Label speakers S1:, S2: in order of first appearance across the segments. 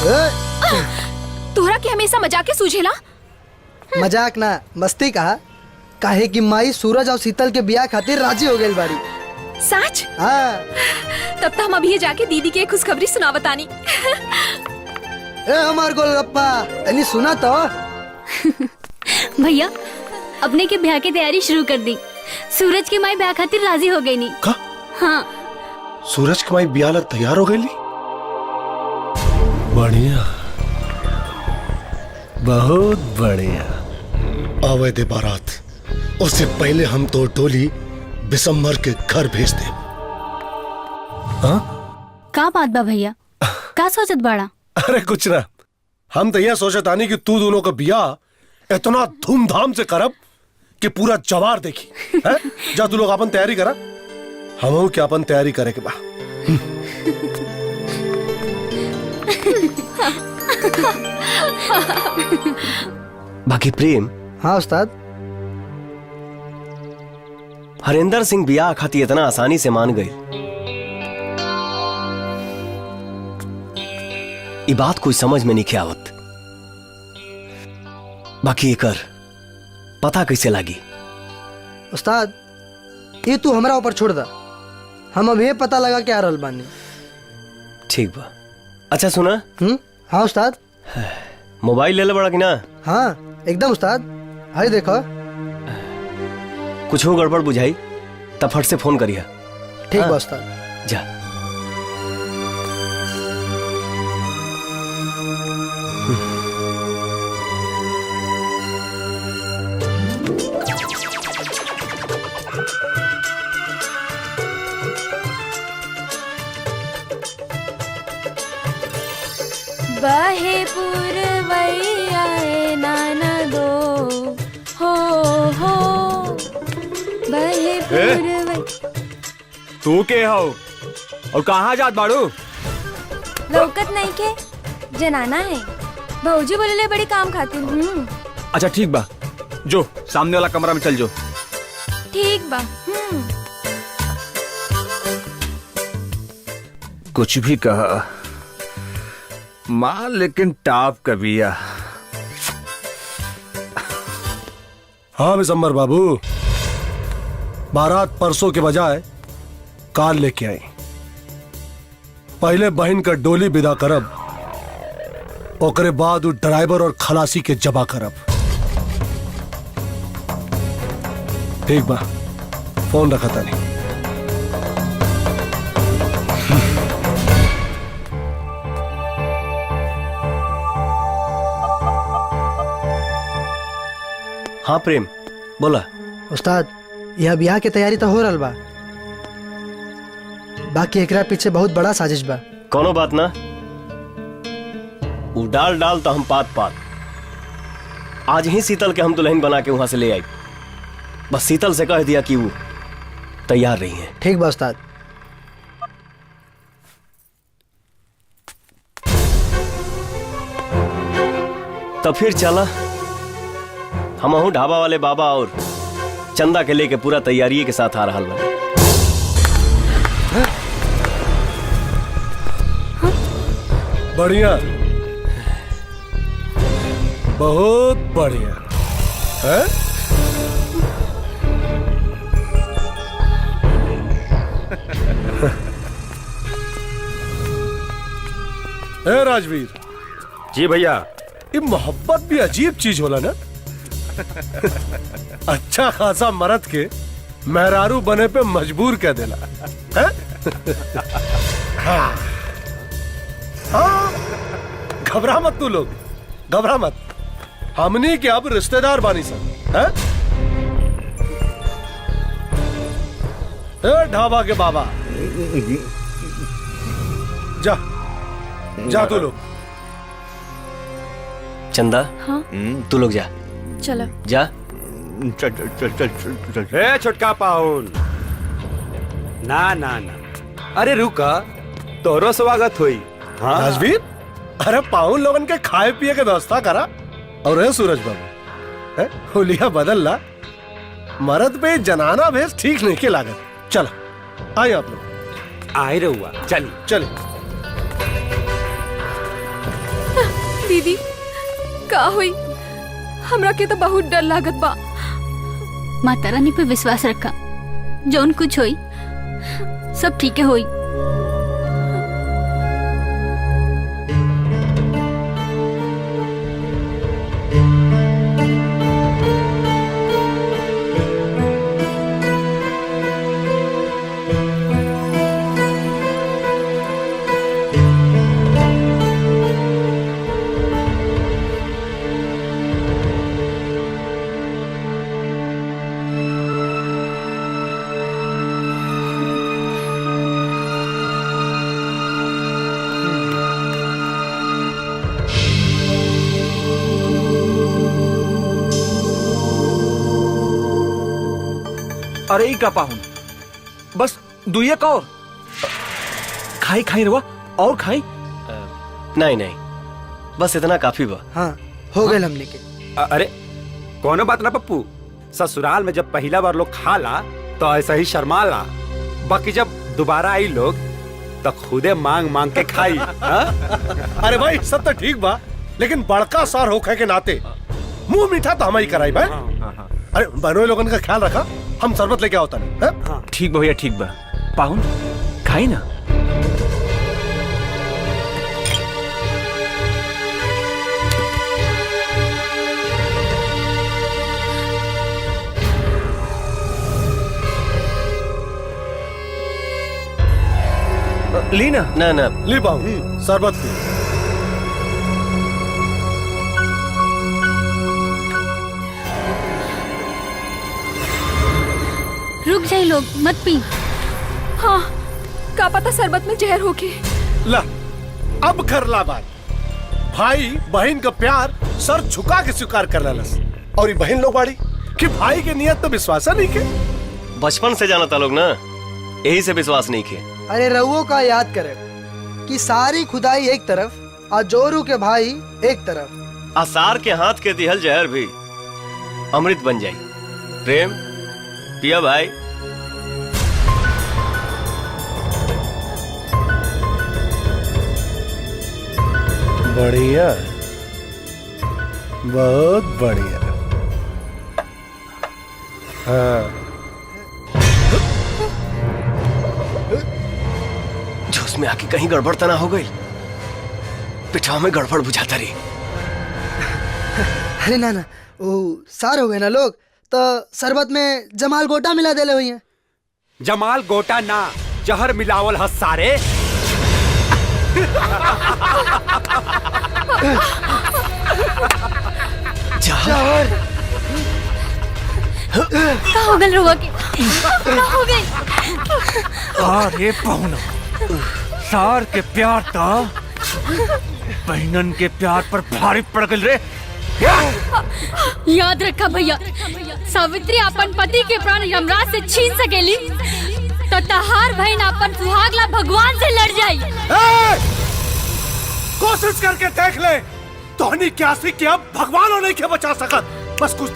S1: तोहरा के हमेशा मजाक के सूझेला।
S2: मजाक ना मस्ती कहा, काहे कि माई सूरज और शीतल के बियाह खातिर राजी हो गई बाड़ी।
S1: सच?
S2: हाँ।
S1: तब तो हम अभी जाके दीदी के खुशखबरी सुनावतानी।
S2: ए हमार गोलगप्पा तनी सुना तो।
S3: भैया अपने के ब्याह की तैयारी शुरू कर दी। सूरज की माई ब्याह खातिर राजी हो गई नी।
S4: का?
S3: हाँ।
S4: सूरज की माई ब्याह लग तैयार हो गई। बढ़िया, बहुत बढ़िया।
S5: आवे दे बारात, उससे पहले हम तो डोली बिसम्बर के घर भेज दे।
S4: हाँ?
S3: का बात बा भैया, का सोचत बाड़ा?
S4: अरे कुछ ना, हम तो यह सोचत आनी कि तू दोनों का बियाह इतना धूमधाम से करब कि पूरा जवार देखी है? जा तू लोग अपन तैयारी करा, हम क्या अपन तैयारी करे के बा।
S6: बाकी प्रेम।
S2: हाँ उस्ताद।
S6: हरिंदर सिंह बियाह खातिर इतना आसानी से मान गई, ये बात कोई समझ में नहीं आवत। बाकी एकर पता कैसे लागी?
S2: उस्ताद ये तू हमरा ऊपर छोड़ दा, हम अब ये पता लगा के आ रहल बानी।
S6: ठीक बा। अच्छा सुना।
S2: हाँ उस्ताद।
S6: मोबाइल ले ले बड़ा कि ना?
S2: हाँ एकदम उस्ताद। हाय देखो,
S6: कुछ हो गड़बड़ बुझाई तब फट से फोन करिया।
S2: ठीक बा उस्ताद।
S6: जा।
S1: बहे पुरवैया नाना दो हो बहे पुरवैया।
S7: तू के हो और कहाँ जात बाड़ू?
S1: लौकत नहीं के जनाना है, भौजी बोले बड़ी काम खातिर।
S7: अच्छा ठीक बा, जो सामने वाला कमरा में चल जो।
S1: ठीक बा।
S7: कुछ भी कहा माँ, लेकिन टाप कबिया।
S4: हाँ बिसम्बर बाबू, बारात परसों के बजाय कार लेके आई। पहले बहन का डोली विदा करब, ओकरे बाद ड्राइवर और खलासी के जबा करब। ठीक बा, फोन रखा था नहीं।
S6: हाँ प्रेम बोला।
S2: उस्ताद यह ब्याह की तैयारी तो हो रहल बा, बाकी एकरा पीछे बहुत बड़ा साजिश बा।
S6: कोनो बात ना, वो डाल डाल तो हम पात पात। आज ही शीतल के हम दुल्हन बना के वहां से ले आई। बस शीतल से कह दिया कि वो तैयार रही है।
S2: ठीक बा उस्ताद।
S6: तो फिर चला, हम हूँ ढाबा वाले बाबा और चंदा के लेके पूरा तैयारी के साथ आ रहा बने।
S4: बढ़िया, बहुत बढ़िया है? ए राजवीर।
S7: जी भैया।
S4: ये मोहब्बत भी अजीब चीज होला ना। अच्छा खासा मर्द के मेहरारू बने पे मजबूर कर देला है? हाँ। हाँ। घबरा मत तू लोग, घबरा मत। हमनी के अब रिश्तेदार बानी सब है? ढाबा के बाबा, जा जा तू लोग।
S6: चंदा।
S1: हाँ?
S6: तू लोग जा।
S1: चलो
S6: जा।
S7: चल चल चल चल चल चल। ए छोटका पाउन, ना ना ना, अरे रुका, तोरो स्वागत हुई। हाँ
S4: राजवीर, अरे पाउन लोगन के खाए पिए के व्यवस्था करा। और है सूरज बाबू, होलिया बदल ला, मर्द पे जनाना भेस ठीक नहीं के लागत। चलो आइए आप लोग।
S7: आए रहुआ, चल
S4: चलिए।
S8: दीदी का हुई? हमरा के तो बहुत डर लागत बा।
S3: माता रानी पे विश्वास रखा, जौन कुछ होई सब ठीक है होई।
S9: अरे ई का पाहुन, बस दुइये का और खाई खाई रवा और खाई।
S6: नहीं नहीं, बस इतना काफी बा।
S2: हाँ हो गए हमने के।
S7: अरे कोनो बात ना पप्पू, ससुराल में जब पहला बार लोग खाला तो ऐसा ही शर्माला, बाकी जब दोबारा आई लोग तो खुदे मांग मांग के खाई।
S4: अरे भाई सब तो ठीक बा, लेकिन बड़का सार होखे के नाते मुंह मीठा तो हम ही कराई भाई। अरे बहनों लोगन का ख्याल रखा, हम शरबत लेके आवता नहीं।
S9: ठीक बा भैया, ठीक बा। पाहुन खाई ना। लीना
S6: ना ना,
S4: ली पाऊं शरबत पी।
S3: रुक जाए लोग, मत पी।
S8: हाँ का पता शरबत में जहर होके।
S4: ला अब कर ला बात। भाई बहन का प्यार सर झुका के स्वीकार कर रहा, और ये बहन लोग बाड़ी कि भाई के नियत तो विश्वास नहीं के।
S6: बचपन से जाना था लोग ना, यही से विश्वास नहीं के।
S2: अरे रउओ का याद करे कि सारी खुदाई एक तरफ और जोरू के भाई एक तरफ।
S6: आसार के हाथ के दिहल जहर भी अमृत बन जाई। प्रेम पिया भाई।
S4: बढ़िया, बहुत बढ़िया। हाँ
S6: जोश में आके कहीं गड़बड़ तना हो गई, पिछवा में गड़बड़ बुझाता रही।
S2: अरे ना ना, वो सार हो गए ना लोग, तो शरबत में जमाल गोटा मिला देले हुई है।
S7: जमाल गोटा ना, जहर मिलावल हस सारे।
S2: जहर
S3: का हो गल रुआ के? का हो गई?
S9: अरे पाहुन, सार के प्यार था बहनन के प्यार पर भारी पड़ गल रे।
S3: याद रखा भैया, सावित्री अपन पति के प्राण यमराज से छीन सकेली तो तहार बहन अपन सुहागला भगवान से लड़ जाई।
S4: कोशिश करके देख ले, तोहनी क्यासी के अब भगवानों नहीं के बचा सकत। बस कुछ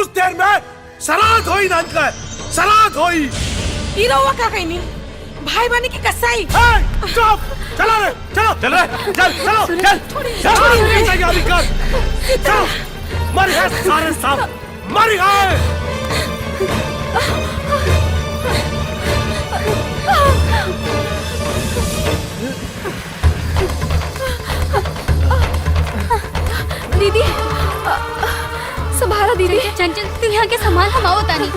S4: देर में सराध होई नानका, सराध होई।
S8: इरोवा का कहनी भाई बने की कसाई।
S4: चुप, चलो रे, चलो चल रे, चल चलो, चल चल तैयारी कर, चलो मर है सारे सब, मर गए।
S8: दीदी संभाला दीदी।
S3: चंचल तू यहाँ के संभाल, हम आओ तानी।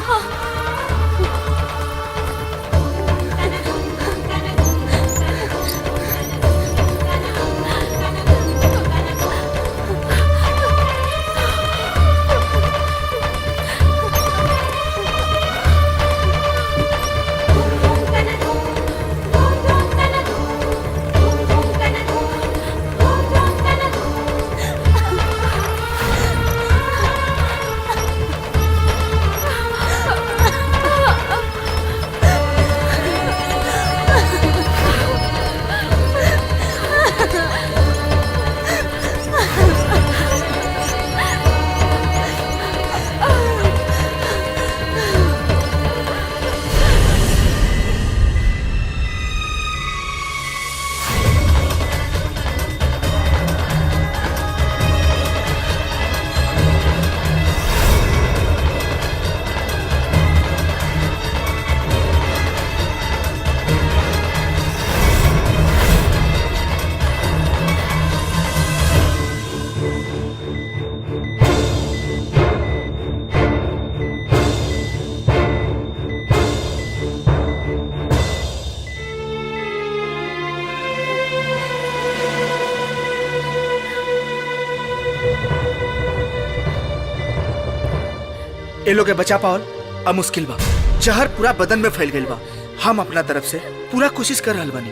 S10: ए लोग के बचा पावल अब मुश्किल बा। जहर पूरा बदन में फैल गइल बा। हम अपना तरफ से पूरा कोशिश कर रहल बानी,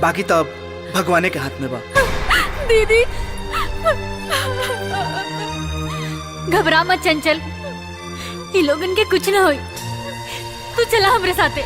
S10: बाकी तो अब भगवाने के हाथ में बा।
S3: दीदी घबरा मत चंचल, ये लोगन के कुछ ना होई। तू चला हमरे साथे।